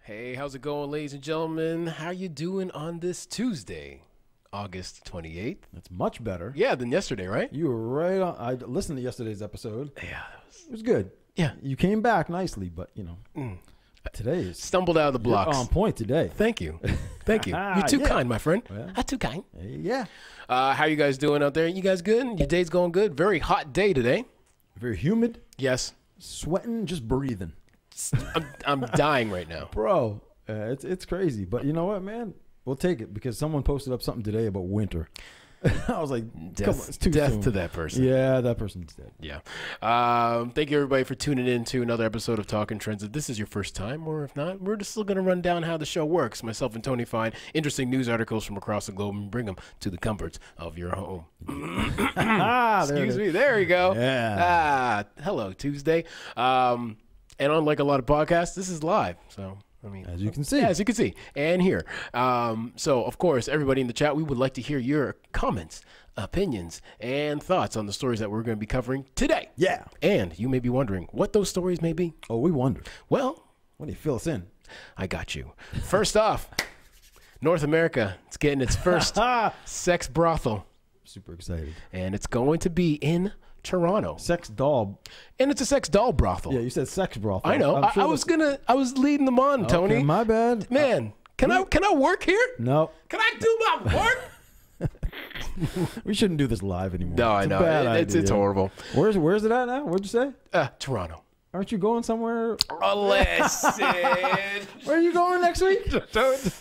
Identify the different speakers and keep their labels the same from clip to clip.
Speaker 1: Hey, how's it going, ladies and gentlemen? How you doing on this Tuesday, August 28th?
Speaker 2: That's much better.
Speaker 1: Yeah, than yesterday, right?
Speaker 2: You were right on. I listened to yesterday's episode.
Speaker 1: Yeah.
Speaker 2: It was good.
Speaker 1: Yeah.
Speaker 2: You came back nicely, but, today is...
Speaker 1: Stumbled out of the blocks.
Speaker 2: You're on point today.
Speaker 1: Thank you. Thank you. You're too kind, my friend.
Speaker 2: Well,
Speaker 1: Too kind.
Speaker 2: Yeah.
Speaker 1: How you guys doing out there? You guys good? Your day's going good? Very hot day today.
Speaker 2: Very humid.
Speaker 1: Yes.
Speaker 2: Sweating, just breathing.
Speaker 1: I'm dying right now.
Speaker 2: Bro, it's crazy. But you know what, man? We'll take it because someone posted up something today about winter. I was like, come on, it's too soon.
Speaker 1: To that person.
Speaker 2: Yeah, that person's dead.
Speaker 1: Yeah. Thank you, everybody, for tuning in to another episode of Talking Trends. If this is your first time, or if not, we're just still going to run down how the show works. Myself and Tony find interesting news articles from across the globe and bring them to the comforts of your home. Excuse me. There you go.
Speaker 2: Yeah.
Speaker 1: Hello, Tuesday. And unlike a lot of podcasts, this is live. So, I mean,
Speaker 2: As you can see.
Speaker 1: Yeah, as you can see and hear. So, of course, everybody in the chat, we would like to hear your comments, opinions, and thoughts on the stories that we're going to be covering today.
Speaker 2: Yeah.
Speaker 1: And you may be wondering what those stories may be.
Speaker 2: Oh, we wondered.
Speaker 1: Well,
Speaker 2: When do you fill us in?
Speaker 1: I got you. First off, North America, it's getting its first sex brothel,
Speaker 2: Super excited.
Speaker 1: and it's going to be in Toronto.
Speaker 2: Sex doll.
Speaker 1: And it's a sex doll brothel.
Speaker 2: Yeah, you said sex brothel.
Speaker 1: I know.
Speaker 2: I'm sure
Speaker 1: I was leading them on, Tony.
Speaker 2: Okay, my bad.
Speaker 1: Man, can I work here?
Speaker 2: No.
Speaker 1: Can I do my work?
Speaker 2: We shouldn't do this live anymore.
Speaker 1: No, I
Speaker 2: It's a
Speaker 1: know.
Speaker 2: bad
Speaker 1: It's
Speaker 2: idea.
Speaker 1: horrible.
Speaker 2: Where's it at now? What'd you say?
Speaker 1: Toronto.
Speaker 2: Aren't you going somewhere?
Speaker 1: Listen.
Speaker 2: Where are you going next week?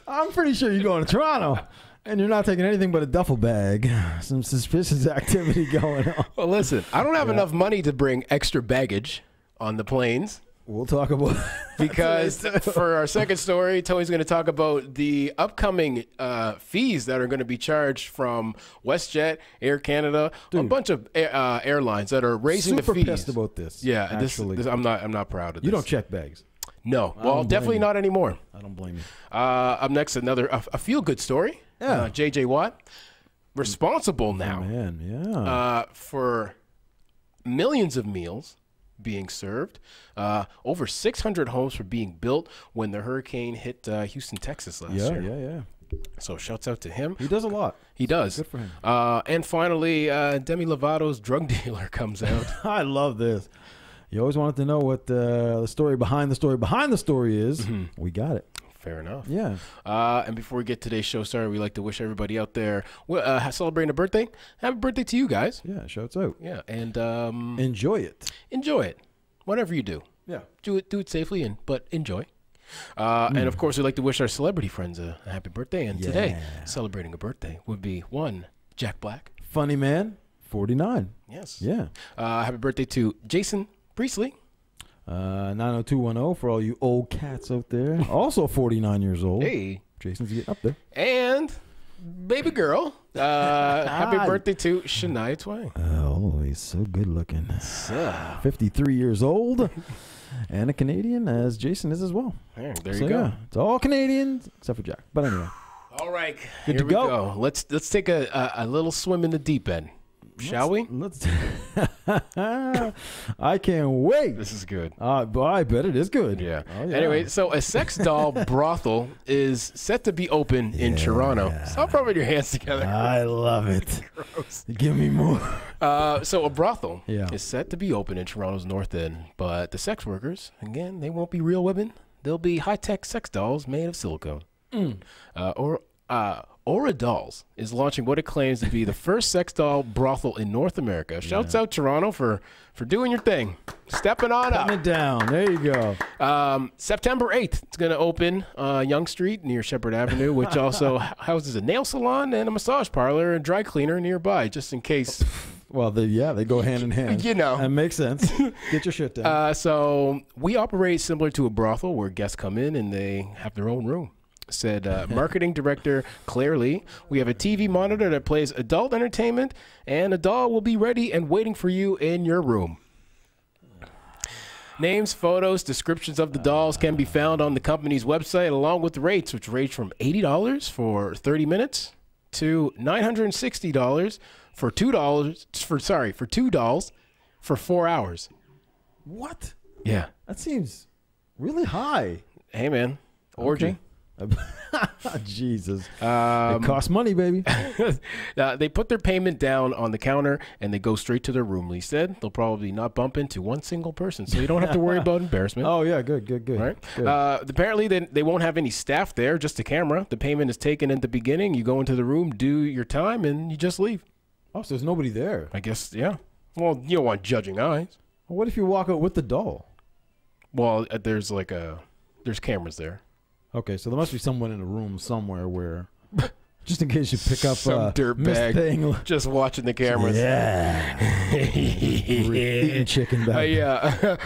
Speaker 2: I'm pretty sure you're going to Toronto. And you're not taking anything but a duffel bag. Some suspicious activity going on.
Speaker 1: Well, listen, I don't have enough money to bring extra baggage on the planes.
Speaker 2: We'll talk about
Speaker 1: Because for our second story, Tony's going to talk about the upcoming fees that are going to be charged from WestJet, Air Canada, a bunch of airlines that are raising the fees.
Speaker 2: Super pissed about this.
Speaker 1: Yeah, this I'm not proud of this.
Speaker 2: You don't check bags.
Speaker 1: No, well, definitely not anymore.
Speaker 2: I don't blame you.
Speaker 1: Up next, a feel good story.
Speaker 2: Yeah.
Speaker 1: JJ Watt, responsible now
Speaker 2: Man, yeah.
Speaker 1: for millions of meals being served. Over 600 homes were being built when the hurricane hit Houston, Texas last year.
Speaker 2: Yeah.
Speaker 1: So shouts out to him.
Speaker 2: He does a lot.
Speaker 1: He does.
Speaker 2: Good for him.
Speaker 1: And finally, Demi Lovato's drug dealer comes out.
Speaker 2: I love this. You always wanted to know what the story behind the story is.
Speaker 1: Mm-hmm.
Speaker 2: We got it.
Speaker 1: Fair enough.
Speaker 2: Yeah.
Speaker 1: And before we get today's show started, we'd like to wish everybody out there celebrating a birthday. Happy birthday to you guys.
Speaker 2: Yeah, shouts out.
Speaker 1: Yeah, and
Speaker 2: Enjoy it.
Speaker 1: enjoy it. Whatever you do.
Speaker 2: Yeah.
Speaker 1: Do it safely, but enjoy. And of course, we'd like to wish our celebrity friends a happy birthday. And today, celebrating a birthday would be one Jack Black.
Speaker 2: Funny man, 49.
Speaker 1: Yes.
Speaker 2: Yeah.
Speaker 1: Happy birthday to Jason Priestley.
Speaker 2: 90210 for all you old cats out there. Also 49 years old.
Speaker 1: Hey.
Speaker 2: Jason's getting up there.
Speaker 1: And baby girl. Happy birthday to Shania Twain.
Speaker 2: Oh, he's so good looking. 53 years old. And a Canadian, as Jason is as well.
Speaker 1: There you
Speaker 2: So,
Speaker 1: go.
Speaker 2: yeah, it's all Canadians except for Jack. But anyway.
Speaker 1: All right.
Speaker 2: Good
Speaker 1: Here
Speaker 2: to
Speaker 1: we
Speaker 2: go.
Speaker 1: Let's take a little swim in the deep end. Shall we?
Speaker 2: Let's. I can't wait.
Speaker 1: This is good.
Speaker 2: But I bet it is good.
Speaker 1: Yeah.
Speaker 2: Oh, yeah.
Speaker 1: Anyway, so a sex doll brothel is set to be open in Toronto. Stop rubbing your hands together.
Speaker 2: I love it.
Speaker 1: Gross.
Speaker 2: Give me more.
Speaker 1: So a brothel
Speaker 2: Yeah.
Speaker 1: is set to be open in Toronto's North End, but the sex workers, again, they won't be real women. They'll be high-tech sex dolls made of silicone. Aura Dolls is launching what it claims to be the first sex doll brothel in North America. Shouts out Toronto for doing your thing, stepping on up.
Speaker 2: Putting it down. There you go.
Speaker 1: September 8th, it's going to open Yonge Street near Shepherd Avenue, which also houses a nail salon and a massage parlor and dry cleaner nearby, just in case.
Speaker 2: Well, they go hand in hand.
Speaker 1: You know.
Speaker 2: That makes sense. Get your shit down.
Speaker 1: So we operate similar to a brothel where guests come in and they have their own room. Said marketing director Claire Lee. We have a TV monitor that plays adult entertainment, and a doll will be ready and waiting for you in your room. Names, photos, descriptions of the dolls can be found on the company's website, along with the rates, which range from $80 for 30 minutes to $960 for two dolls for 4 hours.
Speaker 2: What?
Speaker 1: Yeah.
Speaker 2: That seems really high.
Speaker 1: Hey, man. Orgy.
Speaker 2: Jesus. It costs money, baby.
Speaker 1: They put their payment down on the counter and they go straight to their room. Lee said they'll probably not bump into one single person, so you don't have to worry about embarrassment.
Speaker 2: Oh, yeah. Good.
Speaker 1: Right?
Speaker 2: Good.
Speaker 1: Apparently, they won't have any staff there, just a camera. The payment is taken at the beginning. You go into the room, do your time, and you just leave.
Speaker 2: Oh, so there's nobody there.
Speaker 1: I guess, yeah. Well, you don't want judging eyes.
Speaker 2: Well, what if you walk out with the doll?
Speaker 1: Well, there's cameras there.
Speaker 2: Okay, so there must be someone in a room somewhere where, just in case you pick up
Speaker 1: some dirtbag just watching the cameras.
Speaker 2: Yeah. Eating chicken back.
Speaker 1: Yeah.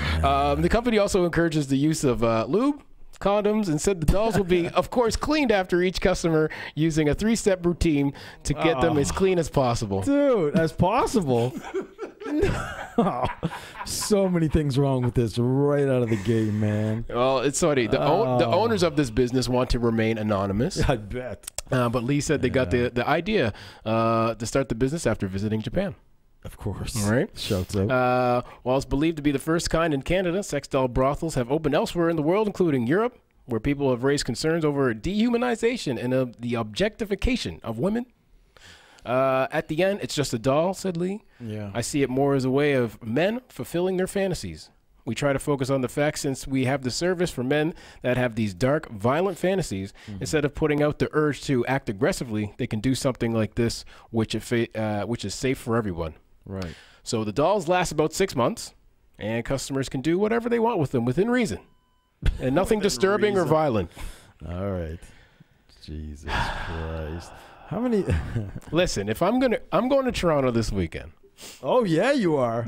Speaker 1: The company also encourages the use of lube, condoms, and said the dolls will be, of course, cleaned after each customer using a 3-step routine to get them as clean as possible.
Speaker 2: Dude, as possible? No. So many things wrong with this right out of the gate, man.
Speaker 1: Well, it's funny. The owners of this business want to remain anonymous.
Speaker 2: I bet.
Speaker 1: But Lee said they got the idea to start the business after visiting Japan.
Speaker 2: Of course.
Speaker 1: All right.
Speaker 2: Shouts out.
Speaker 1: While it's believed to be the first kind in Canada, sex doll brothels have opened elsewhere in the world, including Europe, where people have raised concerns over dehumanization and the objectification of women. At the end, it's just a doll, said Lee.
Speaker 2: Yeah.
Speaker 1: I see it more as a way of men fulfilling their fantasies. We try to focus on the fact, since we have the service for men that have these dark, violent fantasies, instead of putting out the urge to act aggressively, they can do something like this, which is safe for everyone.
Speaker 2: Right.
Speaker 1: So the dolls last about 6 months, and customers can do whatever they want with them within reason, and nothing disturbing or violent.
Speaker 2: All right. Jesus Christ. How many?
Speaker 1: Listen, if I'm going to Toronto this weekend.
Speaker 2: Oh yeah, you are.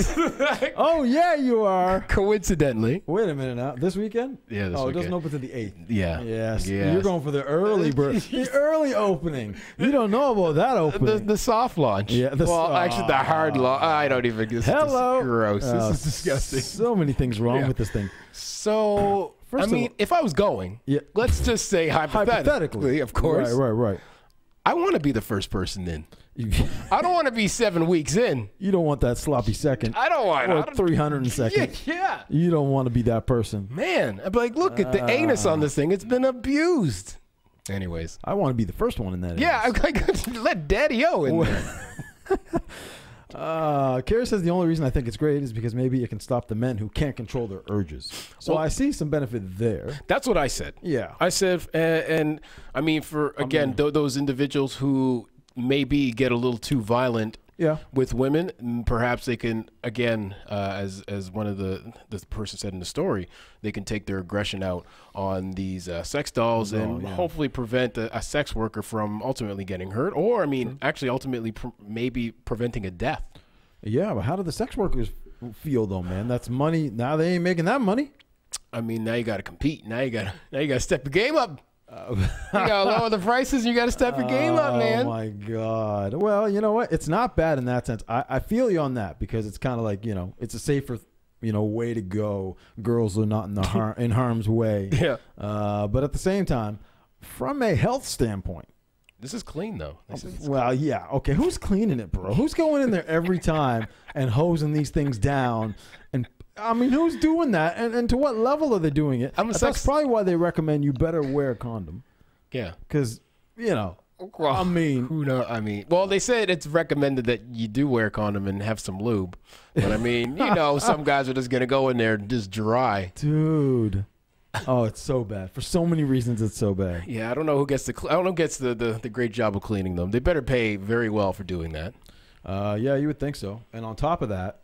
Speaker 2: Oh yeah, you are.
Speaker 1: Coincidentally.
Speaker 2: Wait a minute now. This weekend?
Speaker 1: Yeah, this
Speaker 2: weekend.
Speaker 1: weekend.
Speaker 2: It doesn't open to the 8th.
Speaker 1: Yeah.
Speaker 2: Yes. You're going for the early the early opening. You don't know about that opening.
Speaker 1: The soft launch.
Speaker 2: Yeah.
Speaker 1: Actually, the hard launch. I don't even.
Speaker 2: Hello.
Speaker 1: This is gross.
Speaker 2: Oh,
Speaker 1: this is disgusting.
Speaker 2: So many things wrong with this thing.
Speaker 1: So, if I was going, let's just say hypothetically, of course.
Speaker 2: Right.
Speaker 1: I want to be the first person in. I don't want to be 7 weeks in.
Speaker 2: You don't want that sloppy second.
Speaker 1: I don't want.
Speaker 2: Or 302nd.
Speaker 1: Yeah.
Speaker 2: You don't want to be that person.
Speaker 1: Man, I'm like, look at the anus on this thing. It's been abused. Anyways,
Speaker 2: I want to be the first one in that.
Speaker 1: Yeah, I'm like, let Daddy-O in there.
Speaker 2: Kara says the only reason I think it's great is because maybe it can stop the men who can't control their urges. So I see some benefit there.
Speaker 1: That's what I said.
Speaker 2: Yeah.
Speaker 1: I said, and I mean, those individuals who maybe get a little too violent with women, perhaps they can, again, as one of the person said in the story, they can take their aggression out on these sex dolls and hopefully prevent a sex worker from ultimately getting hurt, or, I mean, actually ultimately maybe preventing a death. Yeah,
Speaker 2: but how do the sex workers feel, though, man? That's money. Now they ain't making that money.
Speaker 1: I mean, now you got to compete. Now you got to step the game up. You gotta lower the prices. You gotta step your game up, man.
Speaker 2: Oh my God. Well, you know what? It's not bad in that sense. I feel you on that, because it's kind of like, it's a safer, way to go. Girls are not in harm's way.
Speaker 1: Yeah.
Speaker 2: But at the same time, from a health standpoint,
Speaker 1: this is clean though.
Speaker 2: Well, yeah. Okay. Who's cleaning it, bro? Who's going in there every time and hosing these things down? And I mean, who's doing that, and to what level are they doing it? That's probably why they recommend you better wear a condom. Yeah, because I mean,
Speaker 1: who knows? I mean, well, they said it's recommended that you do wear a condom and have some lube, but I mean, some guys are just gonna go in there just dry,
Speaker 2: dude. Oh, it's so bad for so many reasons. It's so bad.
Speaker 1: Yeah, I don't know who gets the great job of cleaning them. They better pay very well for doing that.
Speaker 2: Yeah, you would think so. And on top of that,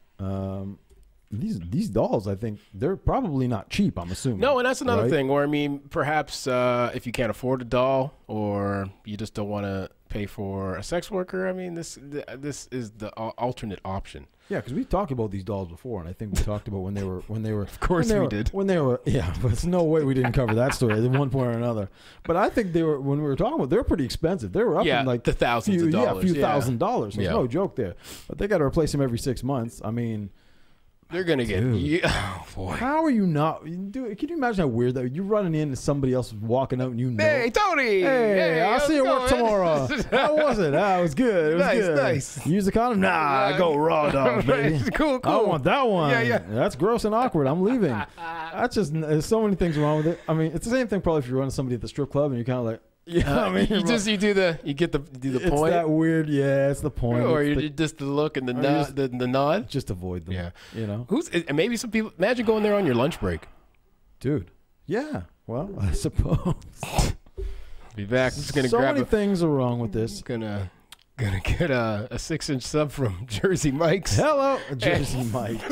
Speaker 2: these dolls, I think they're probably not cheap, I'm assuming.
Speaker 1: No, and that's another thing. Or I mean, perhaps if you can't afford a doll, or you just don't want to pay for a sex worker, I mean, this is the alternate option.
Speaker 2: Yeah, because we talked about these dolls before, and I think we talked about when they were. Of
Speaker 1: course we did.
Speaker 2: When they were, yeah, but there's no way we didn't cover that story at one point or another. But I think they were, when we were talking about, they're pretty expensive. They were up in like
Speaker 1: the thousands of dollars.
Speaker 2: Yeah, a few $1,000s. There's no joke there. But they got to replace them every 6 months. I mean,
Speaker 1: They're gonna get. Oh boy.
Speaker 2: How are you not? Dude, can you imagine how weird that you're running in and somebody else is walking out and you know?
Speaker 1: Hey, Tony.
Speaker 2: Hey, I'll see you at work tomorrow. How was it? It was good. It was good.
Speaker 1: Nice.
Speaker 2: Use the condom? Nah, I go raw dog, baby.
Speaker 1: Cool.
Speaker 2: I want that one.
Speaker 1: Yeah.
Speaker 2: That's gross and awkward. I'm leaving. That's just. There's so many things wrong with it. I mean, it's the same thing probably if you're running somebody at the strip club and you're kind of like. Yeah, I mean,
Speaker 1: you get the
Speaker 2: it's
Speaker 1: point.
Speaker 2: That weird, it's the point.
Speaker 1: Or you just the look and the nod, the nod.
Speaker 2: Just avoid them.
Speaker 1: Yeah,
Speaker 2: you know.
Speaker 1: Maybe some people imagine going there on your lunch break,
Speaker 2: dude. Yeah, well, I suppose.
Speaker 1: Be back. I'm just gonna
Speaker 2: so
Speaker 1: grab.
Speaker 2: Many things are wrong with this.
Speaker 1: Gonna get a 6-inch sub from Jersey Mike's.
Speaker 2: Hello, Jersey Mike's.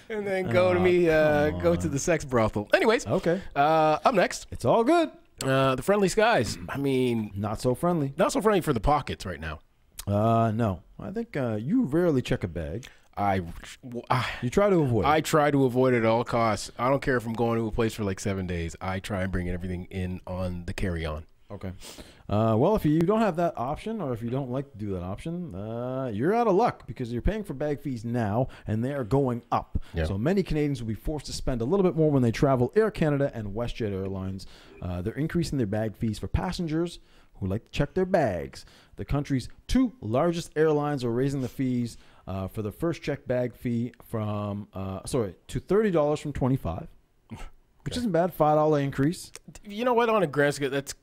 Speaker 1: And then go to the sex brothel. Anyways,
Speaker 2: okay.
Speaker 1: Up next,
Speaker 2: it's all good.
Speaker 1: The Friendly Skies. I mean,
Speaker 2: not so friendly.
Speaker 1: Not so friendly for the pockets right now.
Speaker 2: No. I think you rarely check a bag. You try to avoid it.
Speaker 1: I try to avoid it at all costs. I don't care if I'm going to a place for like 7 days. I try and bring everything in on the carry-on.
Speaker 2: Okay. Well, if you don't have that option, or if you don't like to do that option, you're out of luck because you're paying for bag fees now, and they are going up. Yep. So many Canadians will be forced to spend a little bit more when they travel Air Canada and WestJet Airlines. They're increasing their bag fees for passengers who like to check their bags. The country's two largest airlines are raising the fees for the first check bag fee from to $30 from $25, which isn't bad. $5 increase.
Speaker 1: You know what? On a grand scale, that's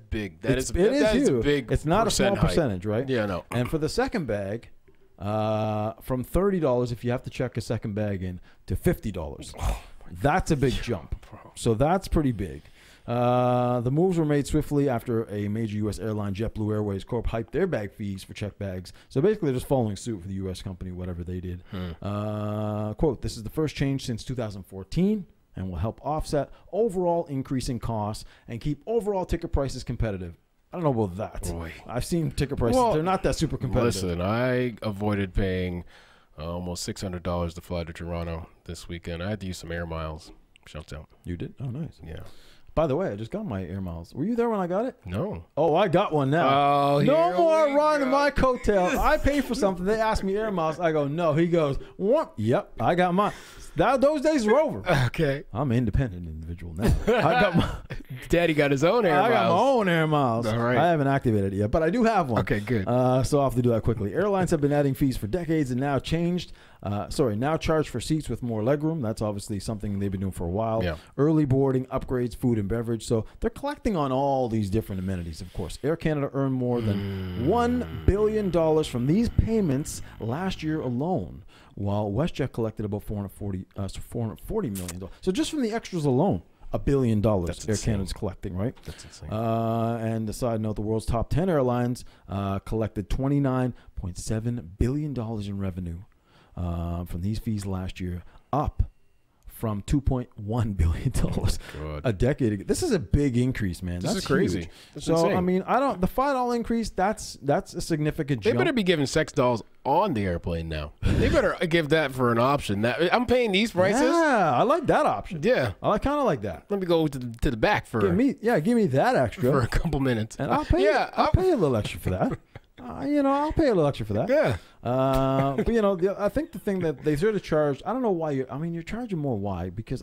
Speaker 1: big. That is
Speaker 2: huge.
Speaker 1: Big.
Speaker 2: It's not a small percentage, right?
Speaker 1: Yeah, no.
Speaker 2: And for the second bag, from $30 if you have to check a second bag in to $50. That's a big jump. So that's pretty big. The moves were made swiftly after a major U.S. airline, JetBlue Airways Corp, hyped their bag fees for checked bags. So basically, they're just following suit for the U.S. company, whatever they did. Quote, this is the first change since 2014 and will help offset overall increasing costs and keep overall ticket prices competitive. I don't know about that.
Speaker 1: Boy.
Speaker 2: I've seen ticket prices. They're not that super competitive.
Speaker 1: Listen, I avoided paying almost $600 to fly to Toronto this weekend. I had to use some air miles. Shouts out.
Speaker 2: You did? Oh, nice.
Speaker 1: Yeah.
Speaker 2: By the way, I just got my air miles. Were you there when I got it?
Speaker 1: No.
Speaker 2: Oh, I got one now.
Speaker 1: Oh,
Speaker 2: no more riding my coattail. I pay for something. They ask me air miles. I go, no. He goes, what? Yep, I got mine. Those days are over.
Speaker 1: Okay.
Speaker 2: I'm an independent individual now. I got my
Speaker 1: Daddy got his own air miles.
Speaker 2: I got my own air miles.
Speaker 1: All right.
Speaker 2: I haven't activated it yet, but I do have one.
Speaker 1: Okay, good.
Speaker 2: So I'll have to do that quickly. Airlines have been adding fees for decades and now charge for seats with more legroom. That's obviously something they've been doing for a while.
Speaker 1: Yeah.
Speaker 2: Early boarding, upgrades, food and beverage. So they're collecting on all these different amenities, of course. Air Canada earned more than $1 billion from these payments last year alone, while WestJet collected about $440 million. So just from the extras alone, $1 billion Air Canada's collecting, right?
Speaker 1: That's insane.
Speaker 2: And a side note, the world's top 10 airlines collected $29.7 billion in revenue from these fees last year, up from $2.1 billion a decade ago. This is a big increase, man.
Speaker 1: This is crazy.
Speaker 2: Huge.
Speaker 1: That's
Speaker 2: so
Speaker 1: insane.
Speaker 2: I mean, the $5 increase. That's a significant jump.
Speaker 1: They better be giving sex dolls on the airplane now. They better give that for an option. I'm paying these prices.
Speaker 2: Yeah, I like that option.
Speaker 1: Yeah,
Speaker 2: I kind of like that.
Speaker 1: Let me go to the back for
Speaker 2: give me that extra
Speaker 1: for a couple minutes,
Speaker 2: and I'll pay. Yeah, I'll pay a little extra for that. I'll pay a little extra for that.
Speaker 1: Yeah.
Speaker 2: But I think the thing that they sort of charged, I don't know why you're charging more. Why? Because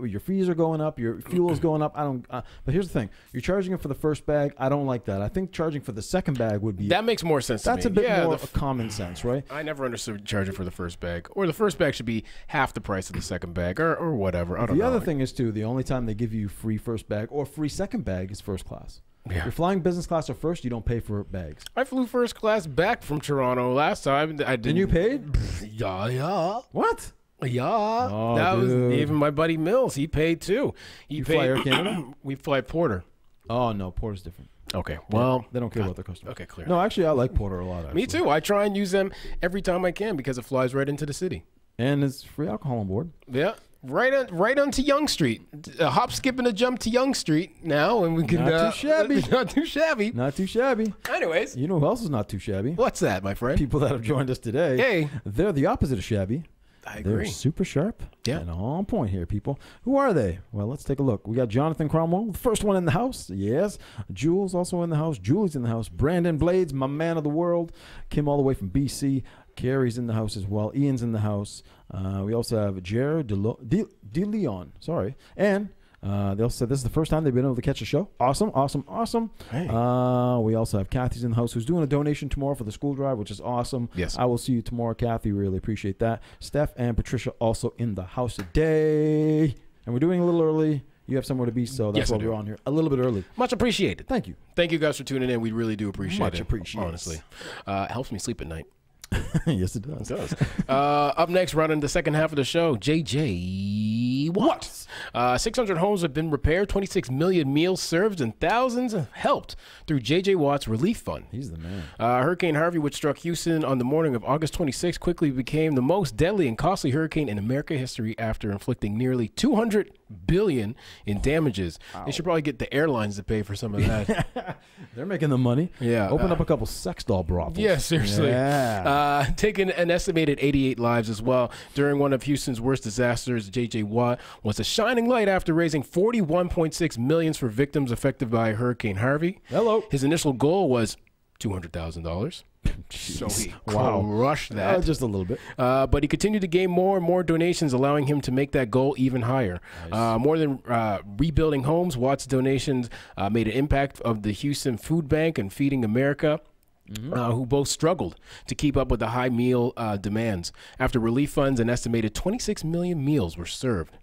Speaker 2: your fees are going up, your fuel is going up. But here's the thing. You're charging it for the first bag. I don't like that. I think charging for the second bag would be.
Speaker 1: That makes more sense to me.
Speaker 2: That's a bit more common sense, right?
Speaker 1: I never understood charging for the first bag. Or the first bag should be half the price of the second bag or whatever. I don't know.
Speaker 2: The other thing is, too, the only time they give you free first bag or free second bag is first class. Yeah. If you're flying business class or first, you don't pay for bags.
Speaker 1: I flew first class back from Toronto last time. I didn't.
Speaker 2: And you paid?
Speaker 1: Yeah.
Speaker 2: What?
Speaker 1: Yeah.
Speaker 2: Oh,
Speaker 1: that
Speaker 2: dude.
Speaker 1: was even my buddy Mills. He paid too.
Speaker 2: You fly Air Canada?
Speaker 1: We fly Porter.
Speaker 2: Oh, no. Porter's different.
Speaker 1: Okay. Well,
Speaker 2: they don't care about the customer.
Speaker 1: Okay, clear.
Speaker 2: No, actually, I like Porter a lot. Actually.
Speaker 1: Me too. I try and use them every time I can because it flies right into the city.
Speaker 2: And it's free alcohol on board.
Speaker 1: Yeah. Right onto Yonge Street. A hop, skip, and a jump to Yonge Street now, and we can.
Speaker 2: Not too shabby.
Speaker 1: Not too shabby.
Speaker 2: Not too shabby.
Speaker 1: Anyways,
Speaker 2: you know who else is not too shabby?
Speaker 1: What's that, my friend?
Speaker 2: People that have joined us today.
Speaker 1: Hey,
Speaker 2: they're the opposite of shabby.
Speaker 1: I agree.
Speaker 2: They're super sharp.
Speaker 1: Yeah.
Speaker 2: And on point here, people. Who are they? Well, let's take a look. We got Jonathan Cromwell, the first one in the house. Yes. Jules also in the house. Julie's in the house. Brandon Blades, my man of the world. Kim all the way from BC. Carrie's in the house as well. Ian's in the house. We also have Jared De Leon. Sorry. And they also said this is the first time they've been able to catch a show. Awesome, awesome, awesome.
Speaker 1: Hey.
Speaker 2: We also have Kathy's in the house who's doing a donation tomorrow for the school drive, which is awesome.
Speaker 1: Yes.
Speaker 2: I will see you tomorrow, Kathy. Really appreciate that. Steph and Patricia also in the house today. And we're doing a little early. You have somewhere to be, so that's why we're on here a little bit early.
Speaker 1: Much appreciated.
Speaker 2: Thank you.
Speaker 1: Thank you guys for tuning in. We really do appreciate it.
Speaker 2: Much appreciated.
Speaker 1: Honestly. It helps me sleep at night.
Speaker 2: Yes, it does.
Speaker 1: It does. Up next, running the second half of the show, JJ Watts. 600 homes have been repaired, 26 million meals served, and thousands helped through JJ Watts Relief Fund.
Speaker 2: He's the man.
Speaker 1: Hurricane Harvey, which struck Houston on the morning of August 26, quickly became the most deadly and costly hurricane in American history after inflicting nearly $200 billion in damages. Wow. They should probably get the airlines to pay for some of that.
Speaker 2: They're making the money.
Speaker 1: Yeah.
Speaker 2: Open up a couple sex doll brothels.
Speaker 1: Yeah, seriously.
Speaker 2: Yeah.
Speaker 1: Taking an estimated 88 lives as well. During one of Houston's worst disasters, J.J. Watt was a shining light after raising $41.6 million for victims affected by Hurricane Harvey.
Speaker 2: Hello.
Speaker 1: His initial goal was $200,000. So he crushed that.
Speaker 2: Just a little bit.
Speaker 1: But he continued to gain more and more donations, allowing him to make that goal even higher. Nice. More than rebuilding homes, Watt's donations made an impact of the Houston Food Bank and Feeding America. Who both struggled to keep up with the high meal demands. After relief funds, an estimated 26 million meals were served.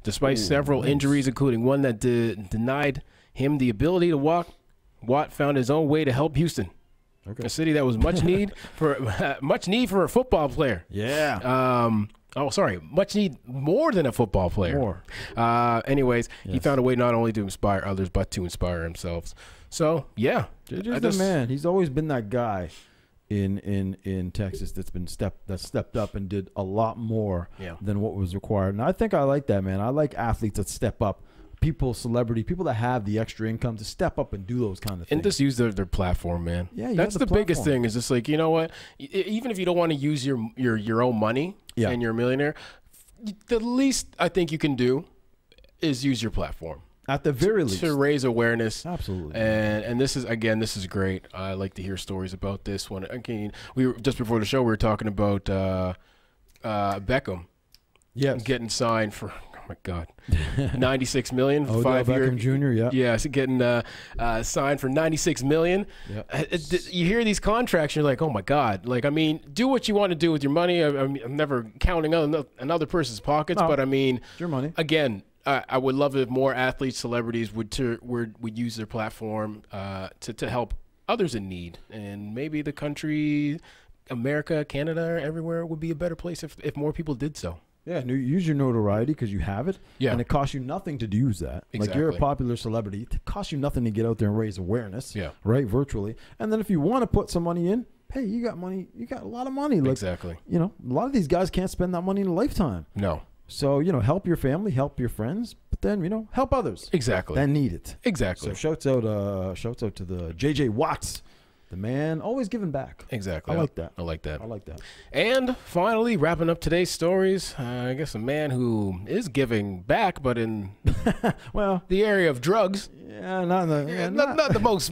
Speaker 1: Despite several injuries, including one that denied him the ability to walk, Watt found his own way to help Houston, a city that was much need for a football player.
Speaker 2: Yeah.
Speaker 1: Much need more than a football player.
Speaker 2: More.
Speaker 1: Anyways, he found a way not only to inspire others, but to inspire himself. So, yeah.
Speaker 2: JJ's the man. He's always been that guy in Texas that stepped up and did a lot more than what was required. And I think I like that, man. I like athletes that step up. People that have the extra income to step up and do those kind of things.
Speaker 1: And just use their platform, man.
Speaker 2: Yeah,
Speaker 1: that's the biggest thing. Is just like, you know what? Even if you don't want to use your own money and you're a millionaire, the least I think you can do is use your platform.
Speaker 2: At the very least.
Speaker 1: To raise awareness.
Speaker 2: Absolutely.
Speaker 1: And this is great. I like to hear stories about this one. Again, just before the show, we were talking about Beckham.
Speaker 2: Yes.
Speaker 1: Getting signed for, oh my God, $96 million.
Speaker 2: Odell Beckham Jr., yeah.
Speaker 1: Yeah, so getting signed for $96 million. Yep. You hear these contracts, you're like, oh my God. Like, I mean, do what you want to do with your money. I'm never counting on another person's pockets, but I mean,
Speaker 2: it's your money.
Speaker 1: Again, I would love if more athletes, celebrities would use their platform to help others in need, and maybe the country, America, Canada, everywhere would be a better place if more people did so.
Speaker 2: Yeah, use your notoriety because you have it, and it costs you nothing to use that. Exactly. Like, you're a popular celebrity, it costs you nothing to get out there and raise awareness, right, virtually. And then if you want to put some money in, hey, you got money, you got a lot of money. Like,
Speaker 1: exactly.
Speaker 2: You know, a lot of these guys can't spend that money in a lifetime.
Speaker 1: No.
Speaker 2: So, you know, help your family, help your friends, but then, you know, help others.
Speaker 1: Exactly.
Speaker 2: That need it.
Speaker 1: Exactly.
Speaker 2: So shouts out to the JJ Watts, the man, always giving back.
Speaker 1: Exactly.
Speaker 2: I like that.
Speaker 1: I like that.
Speaker 2: I like that.
Speaker 1: And finally, wrapping up today's stories, I guess a man who is giving back, but in
Speaker 2: well,
Speaker 1: the area of drugs.
Speaker 2: Yeah, not
Speaker 1: the most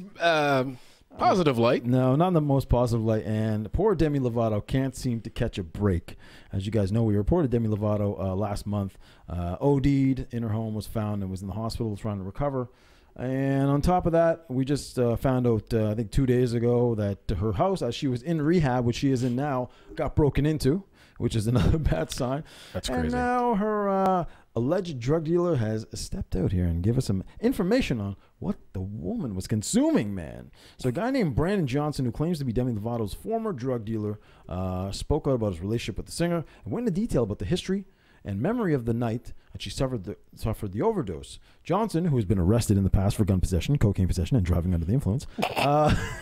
Speaker 1: positive light.
Speaker 2: No, not in the most positive light. And poor Demi Lovato can't seem to catch a break. As you guys know, we reported Demi Lovato last month. OD'd in her home, was found and was in the hospital trying to recover. And on top of that, we just found out, I think 2 days ago, that her house, as she was in rehab, which she is in now, got broken into, which is another bad sign.
Speaker 1: That's crazy.
Speaker 2: And now her alleged drug dealer has stepped out here and give us some information on what the woman was consuming, man. So a guy named Brandon Johnson, who claims to be Demi Lovato's former drug dealer, spoke out about his relationship with the singer and went into detail about the history and memory of the night that she suffered the overdose. Johnson, who has been arrested in the past for gun possession, cocaine possession, and driving under the influence.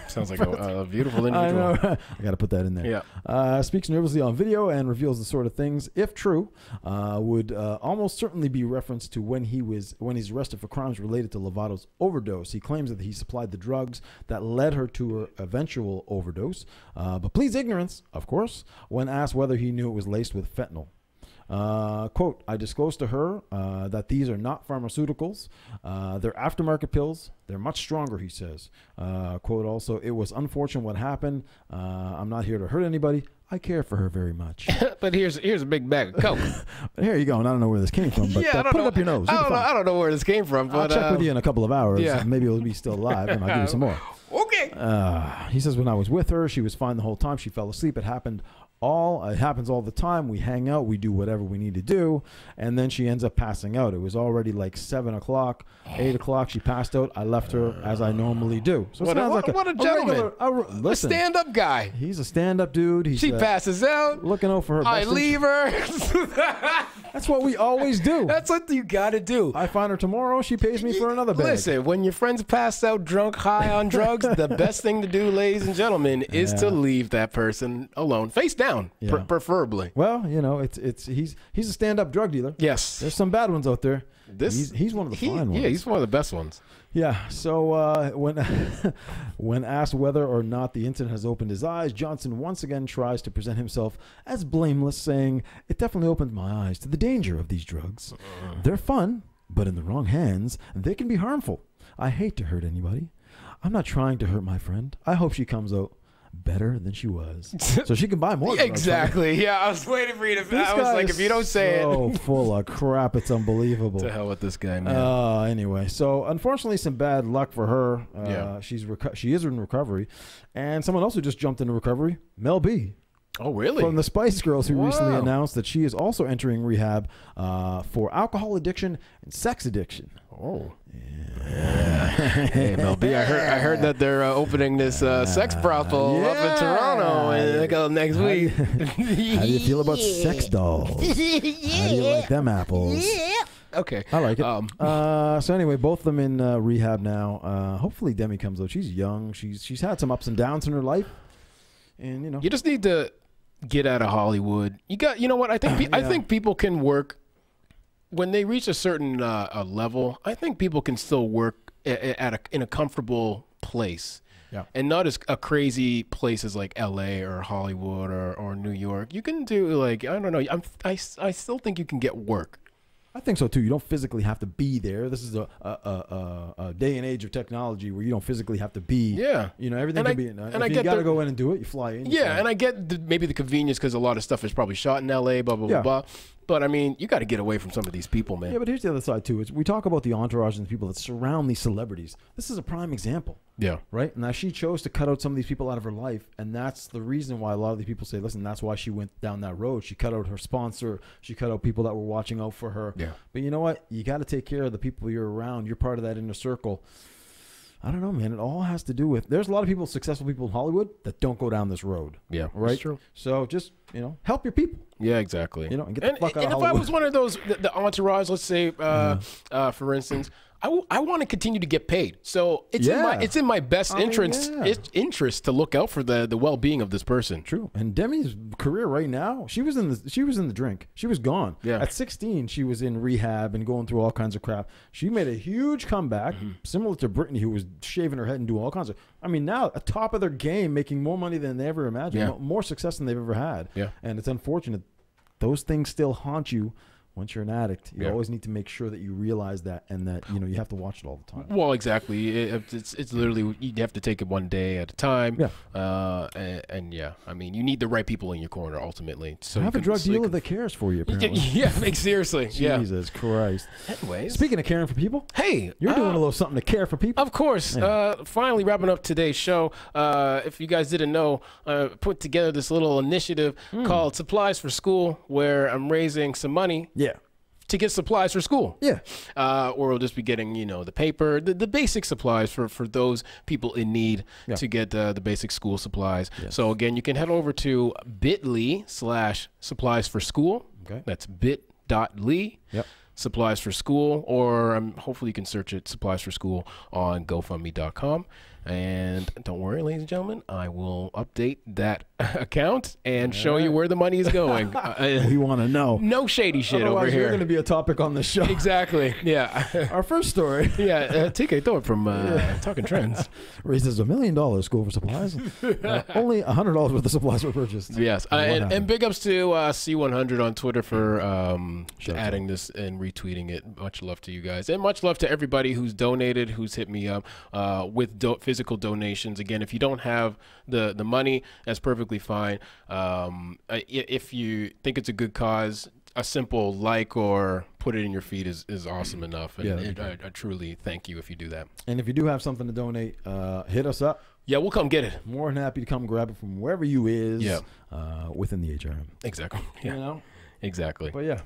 Speaker 1: Sounds like a beautiful individual.
Speaker 2: I know. I got to put that in there.
Speaker 1: Yeah.
Speaker 2: Speaks nervously on video and reveals the sort of things, if true, would almost certainly be referenced to when he's arrested for crimes related to Lovato's overdose. He claims that he supplied the drugs that led her to her eventual overdose, but pleads ignorance, of course, when asked whether he knew it was laced with fentanyl. Quote, I disclosed to her that these are not pharmaceuticals. They're aftermarket pills. They're much stronger, he says. Quote also, it was unfortunate what happened. I'm not here to hurt anybody. I care for her very much.
Speaker 1: But here's a big bag of Coke.
Speaker 2: Here you go. And I don't know where this came from, but
Speaker 1: yeah,
Speaker 2: put it up your nose.
Speaker 1: I don't know where this came from, but
Speaker 2: I'll check with you in a couple of hours.
Speaker 1: Yeah.
Speaker 2: Maybe it'll be still alive, and I'll give you some more.
Speaker 1: Okay.
Speaker 2: He says, when I was with her, she was fine the whole time. She fell asleep. It happens all the time. We hang out, we do whatever we need to do, and then she ends up passing out. It was already like 7 o'clock, 8 o'clock. She passed out. I left her as I normally do. So
Speaker 1: what a gentleman. A stand-up guy.
Speaker 2: He's a stand-up dude.
Speaker 1: She passes out.
Speaker 2: Looking out for her.
Speaker 1: I leave her.
Speaker 2: That's what we always do.
Speaker 1: That's what you got to do.
Speaker 2: I find her tomorrow. She pays me for another bag.
Speaker 1: Listen, when your friends pass out drunk, high on drugs, the best thing to do, ladies and gentlemen, is to leave that person alone, face down, preferably.
Speaker 2: Well, you know, he's a stand-up drug dealer.
Speaker 1: Yes,
Speaker 2: there's some bad ones out there. He's one of the fine ones.
Speaker 1: Yeah, he's one of the best ones.
Speaker 2: Yeah. So when asked whether or not the incident has opened his eyes, Johnson once again tries to present himself as blameless, saying, "It definitely opened my eyes to the danger of these drugs. They're fun, but in the wrong hands, they can be harmful. I hate to hurt anybody. I'm not trying to hurt my friend. I hope she comes out better than she was, so she can buy more."
Speaker 1: Exactly. Yeah, I was waiting for you to. I was like, if you don't say
Speaker 2: so full of crap, it's unbelievable.
Speaker 1: To hell with this guy, man.
Speaker 2: Anyway, so unfortunately, some bad luck for her. She is in recovery, and someone else who just jumped into recovery, Mel B.
Speaker 1: Oh, really?
Speaker 2: From the Spice Girls, who recently announced that she is also entering rehab for alcohol addiction and sex addiction.
Speaker 1: Oh. Yeah. Hey, Mel B, I heard that they're opening this sex brothel up in Toronto next week.
Speaker 2: How do you feel about sex dolls? How do you like them apples?
Speaker 1: Okay.
Speaker 2: I like it. So anyway, both of them in rehab now. Hopefully Demi comes out. She's young. She's had some ups and downs in her life. And, you know.
Speaker 1: You just need to get out of Hollywood. You know what? I think people can work when they reach a certain level. I think people can still work in a comfortable place, and not as a crazy places like L.A. or Hollywood or New York. You can do, like, I don't know. I still think you can get work.
Speaker 2: I think so too. You don't physically have to be there. This is a day and age of technology where you don't physically have to be. Yeah. You know, everything can be. If you got to go in and do it, you fly in.
Speaker 1: Yeah, and I get maybe the convenience because a lot of stuff is probably shot in L.A. Blah blah blah. But I mean, you got to get away from some of these people, man.
Speaker 2: Yeah, but here's the other side too. We talk about the entourage and the people that surround these celebrities. This is a prime example. Yeah. Right? Now, she chose to cut out some of these people out of her life, and that's the reason why a lot of these people say, listen, that's why she went down that road. She cut out her sponsor. She cut out people that were watching out for her. Yeah. But you know what? You got to take care of the people you're around. You're part of that inner circle. I don't know, man. It all has to do with, there's a lot of people, successful people in Hollywood that don't go down this road. Yeah. Right? That's true. So just, you know, help your people.
Speaker 1: Yeah, exactly.
Speaker 2: You know, and get the fuck out of Hollywood.
Speaker 1: And if I was one of those, the entourage, let's say, for instance, I want to continue to get paid. So it's in my best interest to look out for the well-being of this person.
Speaker 2: True. And Demi's career right now, she was in the drink. She was gone. Yeah. At 16, she was in rehab and going through all kinds of crap. She made a huge comeback, similar to Britney, who was shaving her head and doing all kinds of. I mean, now at top of their game, making more money than they ever imagined, more success than they've ever had. Yeah. And it's unfortunate those things still haunt you. Once you're an addict, you always need to make sure that you realize that, and that, you know, you have to watch it all the time.
Speaker 1: Well, exactly. It's literally, you have to take it one day at a time. Yeah. And yeah, I mean, you need the right people in your corner ultimately. So
Speaker 2: have a drug dealer that cares for you. Apparently.
Speaker 1: Yeah. Seriously.
Speaker 2: Jesus Christ.
Speaker 1: Anyways,
Speaker 2: speaking of caring for people,
Speaker 1: hey,
Speaker 2: you're doing a little something to care for people.
Speaker 1: Of course. Yeah. Finally wrapping up today's show. If you guys didn't know, put together this little initiative called Supplies for School, where I'm raising some money. Yeah. To get supplies for school. Yeah. Or we'll just be getting, you know, the paper, the basic supplies for those people in need to get the basic school supplies. Yes. So again, you can head over to bit.ly/supplies for school. Okay. That's bit.ly. Yep. Supplies for School, or hopefully you can search it, Supplies for School, on GoFundMe.com. And don't worry, ladies and gentlemen, I will update that account and show you where the money is going.
Speaker 2: We want to know.
Speaker 1: No shady shit over here.
Speaker 2: You're going to be a topic on the show.
Speaker 1: Exactly. Yeah.
Speaker 2: Our first story.
Speaker 1: Yeah. TK Thorpe from Talking Trends
Speaker 2: raises $1 million school for supplies. Only $100 worth of supplies were purchased.
Speaker 1: Yes. And big ups to C100 on Twitter for adding this and retweeting it. Much love to you guys. And much love to everybody who's donated, who's hit me up with physical physical donations. Again, if you don't have the money, that's perfectly fine. If you think it's a good cause, a simple like or put it in your feed is awesome enough. And I truly thank you if you do that. And
Speaker 2: if you do have something to donate, hit us up.
Speaker 1: Yeah, we'll come get it.
Speaker 2: More than happy to come grab it from wherever you is within the HRM.
Speaker 1: Exactly. Yeah.
Speaker 2: You know?
Speaker 1: Exactly.
Speaker 2: But yeah,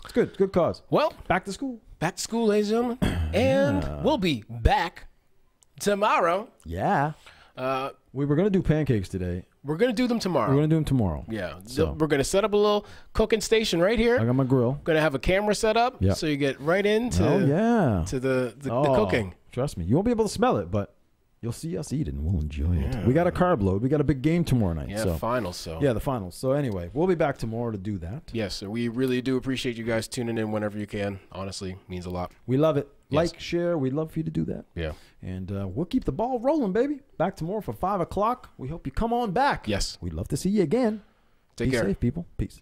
Speaker 2: it's good. Good cause.
Speaker 1: Well,
Speaker 2: back to school.
Speaker 1: Back to school, ladies and gentlemen. And we'll be back tomorrow.
Speaker 2: Yeah. We were going to do pancakes today.
Speaker 1: We're going to do them tomorrow.
Speaker 2: We're going to do them tomorrow.
Speaker 1: Yeah. So we're going to set up a little cooking station right here.
Speaker 2: I got my grill.
Speaker 1: Going to have a camera set up so you get right into the cooking.
Speaker 2: Trust me. You won't be able to smell it, but you'll see us eat it and we'll enjoy it. We got a carb load. We got a big game tomorrow night.
Speaker 1: Yeah, finals.
Speaker 2: Yeah, the finals. So anyway, we'll be back tomorrow to do that.
Speaker 1: Yes, sir. We really do appreciate you guys tuning in whenever you can. Honestly, means a lot.
Speaker 2: We love it. Yes. Like, share. We'd love for you to do that.
Speaker 1: Yeah.
Speaker 2: And we'll keep the ball rolling, baby. Back tomorrow for 5 o'clock. We hope you come on back.
Speaker 1: Yes.
Speaker 2: We'd love to see you again.
Speaker 1: Take care.
Speaker 2: Be safe, people. Peace.